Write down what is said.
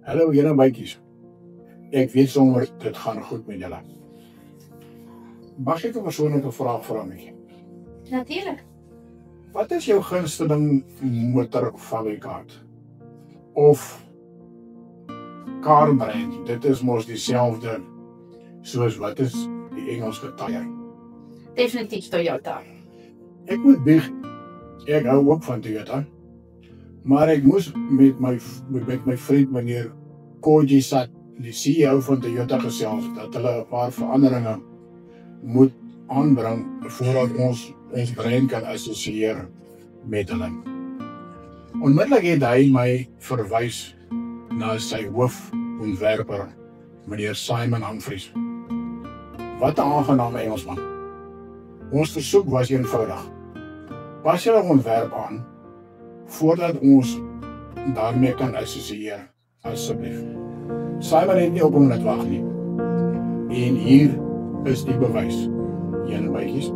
Hallo julle bytjies. Ek weet sommer dit gaan goed met julle. Mag ek 'n persoonlike vraag vra net? Natuurlijk. Wat is jou gunsteling motorfabrikaat? Of carbrand? Dit is mos dieselfde soos wat is die Engelse tyre. Definitief Toyota. Ek moet bieg, ek hou ook van Toyota. Maar ek moes met my vriend meneer Koji Sat, die CEO van Toyota gesels, dat hulle 'n paar veranderinge moet aanbring voordat ons brein kan assosieer met hulle. Onmiddellik het hy my verwys na sy hoofontwerper, meneer Simon Humphries. Wat 'n aangename Engelsman. Ons versoek was eenvoudig. Pas julle ontwerp aan voordat ons daarmee kan assosieer, asseblief. Simon het nie op hom laat wag nie. En hier is die bewys. Julle bytjies.